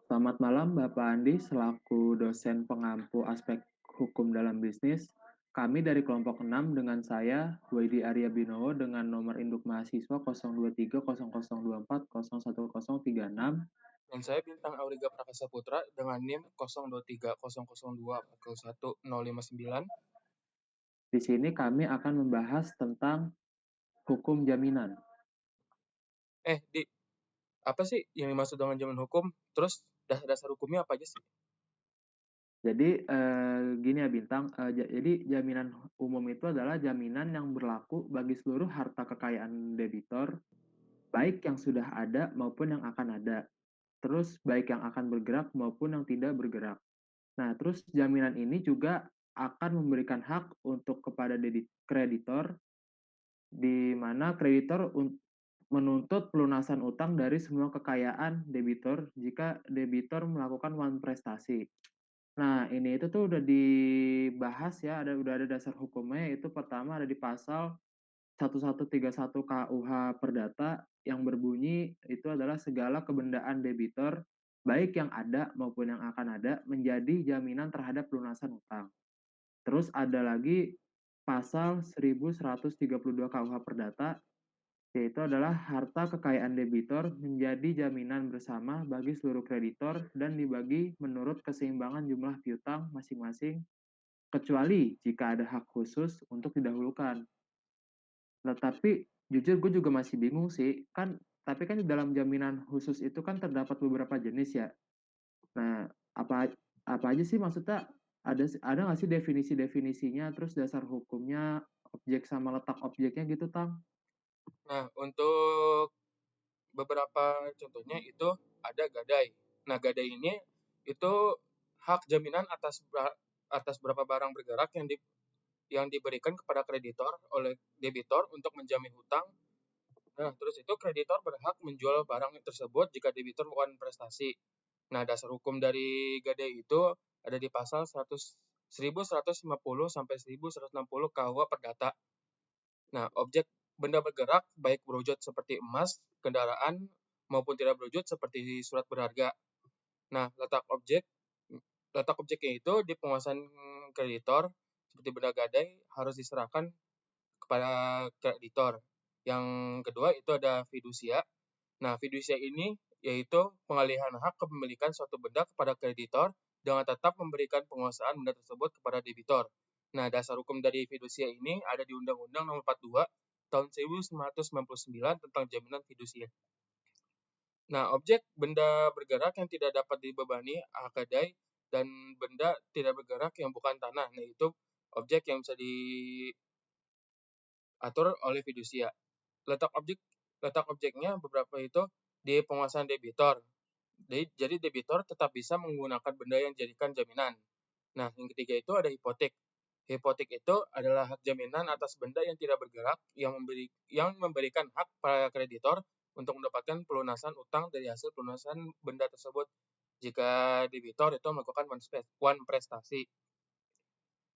Selamat malam Bapak Andi, selaku dosen pengampu aspek hukum dalam bisnis. Kami dari kelompok 6 dengan saya, Widi Arya Binowo dengan nomor induk mahasiswa 02300240136. Dan saya Bintang Auriga Prakasa Putra dengan NIM 023002411059. Di sini kami akan membahas tentang hukum jaminan. Di apa sih yang dimaksud dengan jaminan hukum? Terus dasar hukumnya apa aja sih? Jadi gini ya Bintang, jadi jaminan umum itu adalah jaminan yang berlaku bagi seluruh harta kekayaan debitur, baik yang sudah ada maupun yang akan ada. Terus baik yang akan bergerak maupun yang tidak bergerak. Nah, terus jaminan ini juga akan memberikan hak untuk kepada kreditor, di mana kreditor menuntut pelunasan utang dari semua kekayaan debitur jika debitur melakukan one prestasi. Nah, ini itu tuh udah dibahas ya, udah ada dasar hukumnya, yaitu pertama ada di pasal 1131 KUH Perdata yang berbunyi itu adalah segala kebendaan debitur baik yang ada maupun yang akan ada menjadi jaminan terhadap pelunasan utang. Terus ada lagi pasal 1132 KUH Perdata yaitu adalah harta kekayaan debitur menjadi jaminan bersama bagi seluruh kreditor dan dibagi menurut keseimbangan jumlah piutang masing-masing kecuali jika ada hak khusus untuk didahulukan. Nah, tapi jujur gue juga masih bingung sih. Tapi kan di dalam jaminan khusus itu kan terdapat beberapa jenis ya. Nah, apa apa aja sih maksudnya? Ada nggak sih definisi-definisinya, terus dasar hukumnya, objek sama letak objeknya gitu, Tang? Nah, untuk beberapa contohnya itu ada gadai. Nah, gadai ini itu hak jaminan atas berapa barang bergerak yang diberikan kepada kreditor oleh debitor untuk menjamin hutang. Nah, terus itu kreditor berhak menjual barang tersebut jika debitur melakukan prestasi. Nah, dasar hukum dari gadai itu ada di pasal 1150 sampai 1160 KUH Perdata. Nah, objek benda bergerak baik berwujud seperti emas, kendaraan, maupun tidak berwujud seperti surat berharga. Nah, letak objeknya itu di penguasaan kreditor seperti benda gadai harus diserahkan kepada kreditor. Yang kedua itu ada fidusia. Nah, fidusia ini yaitu pengalihan hak kepemilikan suatu benda kepada kreditor dengan tetap memberikan penguasaan benda tersebut kepada debitor. Nah, dasar hukum dari fidusia ini ada di Undang-Undang Nomor 42 tahun 1999 tentang jaminan fidusia. Nah, objek benda bergerak yang tidak dapat dibebani hak gadai dan benda tidak bergerak yang bukan tanah. Nah, itu objek yang bisa diatur oleh fidusia. Letak objek letak objeknya beberapa itu di penguasaan debitor. Jadi debitor tetap bisa menggunakan benda yang dijadikan jaminan. Nah, yang ketiga itu ada hipotek. Hipotek itu adalah hak jaminan atas benda yang tidak bergerak yang memberikan hak pada kreditor untuk mendapatkan pelunasan utang dari hasil pelunasan benda tersebut jika debitor itu melakukan one prestasi.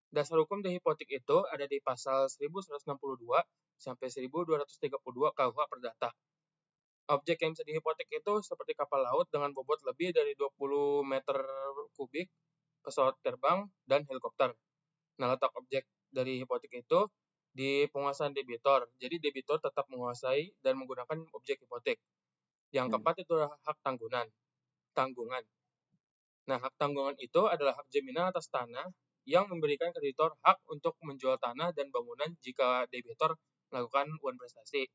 Dasar hukum dari hipotek itu ada di pasal 1162 sampai 1232 KUH Perdata. Objek yang bisa dihipotek itu seperti kapal laut dengan bobot lebih dari 20 meter kubik, pesawat terbang, dan helikopter. Nah, letak objek dari hipotek itu di penguasaan debitor. Jadi debitor tetap menguasai dan menggunakan objek hipotek. Yang Hmm. keempat itu adalah hak tanggungan. Nah, hak tanggungan itu adalah hak jaminan atas tanah yang memberikan kreditor hak untuk menjual tanah dan bangunan jika debitur melakukan uang prestasi.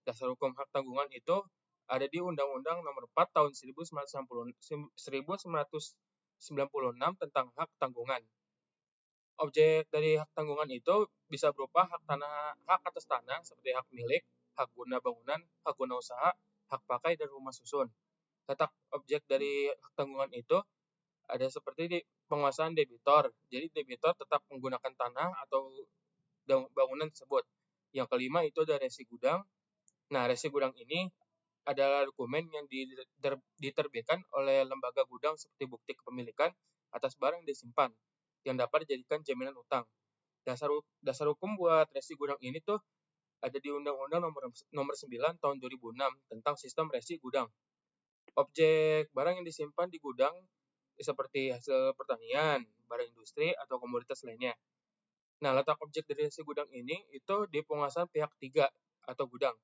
Dasar hukum hak tanggungan itu ada di Undang-Undang Nomor 4 tahun 1996 tentang hak tanggungan. Objek dari hak tanggungan itu bisa berupa hak atas tanah seperti hak milik, hak guna bangunan, hak guna usaha, hak pakai, dan rumah susun. Letak objek dari hak tanggungan itu ada seperti di penguasaan debitor. Jadi debitor tetap menggunakan tanah atau bangunan tersebut. Yang kelima itu ada resi gudang. Nah, resi gudang ini adalah dokumen yang diterbitkan oleh lembaga gudang seperti bukti kepemilikan atas barang yang disimpan yang dapat dijadikan jaminan utang. Dasar hukum buat resi gudang ini tuh ada di Undang-Undang nomor 9 tahun 2006 tentang sistem resi gudang. Objek barang yang disimpan di gudang seperti hasil pertanian, barang industri, atau komoditas lainnya. Nah, letak objek dari hasil gudang ini itu di penguasaan pihak ketiga atau gudang.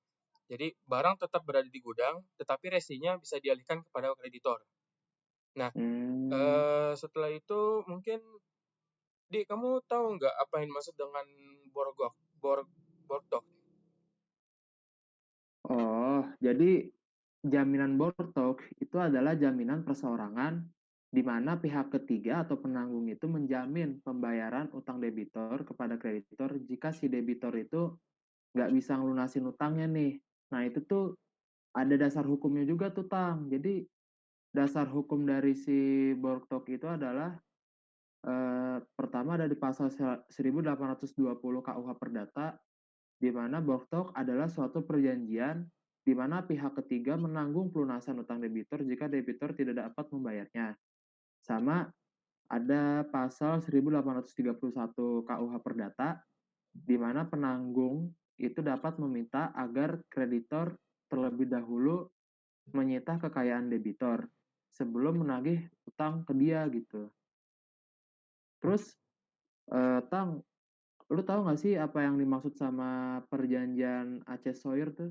Jadi, barang tetap berada di gudang, tetapi resinya bisa dialihkan kepada kreditor. Nah, Hmm. setelah itu mungkin kamu tahu nggak apa yang dimaksud dengan borgok, borgdok? Oh, jadi jaminan bortok itu adalah jaminan perseorangan di mana pihak ketiga atau penanggung itu menjamin pembayaran utang debitor kepada kreditor jika si debitor itu nggak bisa ngelunasin utangnya nih. Nah, itu tuh ada dasar hukumnya juga tuh, Tang. Jadi, dasar hukum dari si bortok itu adalah pertama ada di pasal 1820 KUH Perdata, di mana bortok adalah suatu perjanjian di mana pihak ketiga menanggung pelunasan utang debitur jika debitur tidak dapat membayarnya. Sama ada pasal 1831 KUH Perdata, di mana penanggung itu dapat meminta agar kreditor terlebih dahulu menyita kekayaan debitor sebelum menagih utang ke dia gitu. Terus, Tang, lu tahu nggak sih apa yang dimaksud sama perjanjian Aceh Soyer tuh?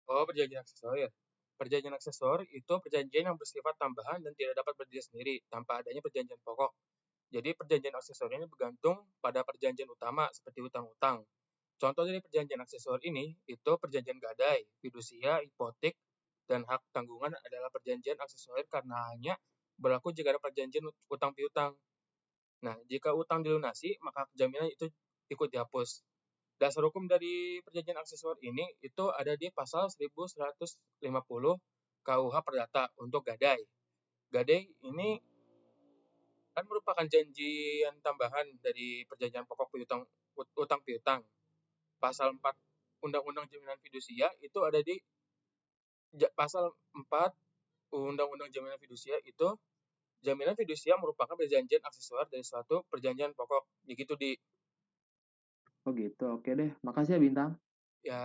Oh, perjanjian aksesor. Perjanjian aksesor itu perjanjian yang bersifat tambahan dan tidak dapat berdiri sendiri tanpa adanya perjanjian pokok. Jadi perjanjian aksesor ini bergantung pada perjanjian utama seperti utang-utang. Contoh dari perjanjian aksesor ini itu perjanjian gadai, fidusia, hipotek, dan hak tanggungan adalah perjanjian aksesor karena hanya berlaku jika ada perjanjian utang piutang. Nah, jika utang dilunasi, maka jaminan itu ikut dihapus. Dasar hukum dari perjanjian aksesor ini itu ada di pasal 1150 KUH Perdata untuk gadai. Gadai ini kan merupakan janjian tambahan dari perjanjian pokok piutang utang piutang. Pasal 4 Undang-Undang Jaminan Fidusia itu ada di pasal 4 Undang-Undang Jaminan Fidusia itu jaminan fidusia merupakan perjanjian aksesor dari suatu perjanjian pokok. Begitu di Oh gitu, oke deh. Makasih ya Bintang. ya